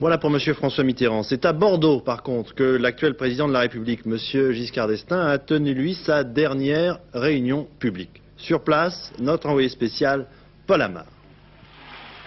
Voilà pour M. François Mitterrand. C'est à Bordeaux, par contre, que l'actuel président de la République, M. Giscard d'Estaing, a tenu, lui, sa dernière réunion publique. Sur place, notre envoyé spécial, Paul Amar.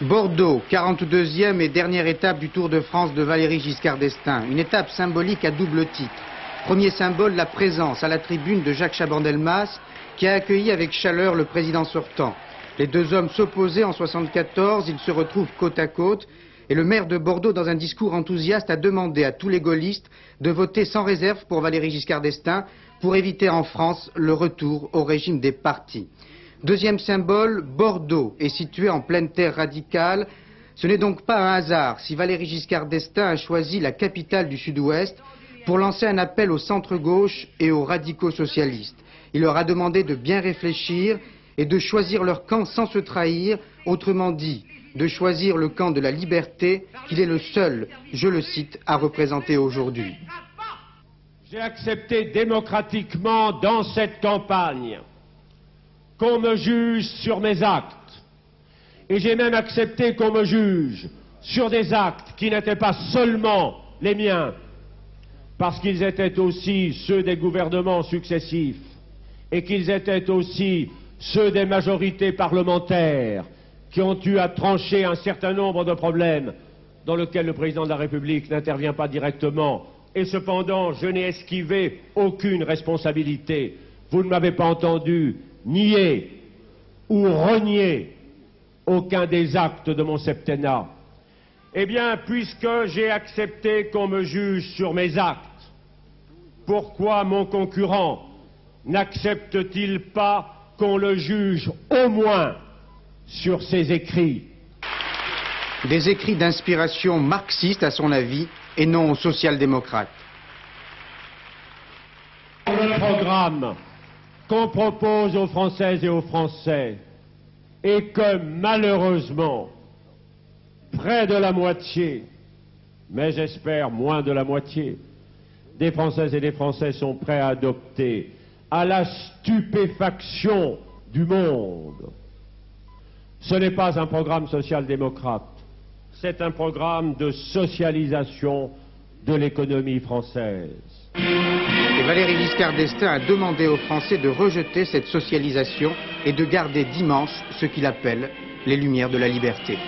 Bordeaux, 42e et dernière étape du Tour de France de Valéry Giscard d'Estaing. Une étape symbolique à double titre. Premier symbole, la présence à la tribune de Jacques Chaban-Delmas, qui a accueilli avec chaleur le président sortant. Les deux hommes s'opposaient en 1974, ils se retrouvent côte à côte. Et le maire de Bordeaux, dans un discours enthousiaste, a demandé à tous les gaullistes de voter sans réserve pour Valéry Giscard d'Estaing pour éviter en France le retour au régime des partis. Deuxième symbole, Bordeaux est situé en pleine terre radicale. Ce n'est donc pas un hasard si Valéry Giscard d'Estaing a choisi la capitale du Sud-Ouest pour lancer un appel au centre-gauche et aux radicaux socialistes. Il leur a demandé de bien réfléchir et de choisir leur camp sans se trahir, autrement dit, de choisir le camp de la liberté qu'il est le seul, je le cite, à représenter aujourd'hui. J'ai accepté démocratiquement dans cette campagne qu'on me juge sur mes actes. Et j'ai même accepté qu'on me juge sur des actes qui n'étaient pas seulement les miens, parce qu'ils étaient aussi ceux des gouvernements successifs et qu'ils étaient aussi ceux des majorités parlementaires qui ont eu à trancher un certain nombre de problèmes dans lesquels le président de la République n'intervient pas directement. Et cependant, je n'ai esquivé aucune responsabilité. Vous ne m'avez pas entendu nier ou renier aucun des actes de mon septennat. Eh bien, puisque j'ai accepté qu'on me juge sur mes actes, pourquoi mon concurrent n'accepte-t-il pas qu'on le juge au moins sur ses écrits? Des écrits d'inspiration marxiste à son avis et non social-démocrate. Le programme qu'on propose aux Françaises et aux Français est que malheureusement, près de la moitié, mais j'espère moins de la moitié, des Françaises et des Français sont prêts à adopter, à la stupéfaction du monde. Ce n'est pas un programme social-démocrate, c'est un programme de socialisation de l'économie française. Et Valéry Giscard d'Estaing a demandé aux Français de rejeter cette socialisation et de garder dimanche ce qu'il appelle les lumières de la liberté.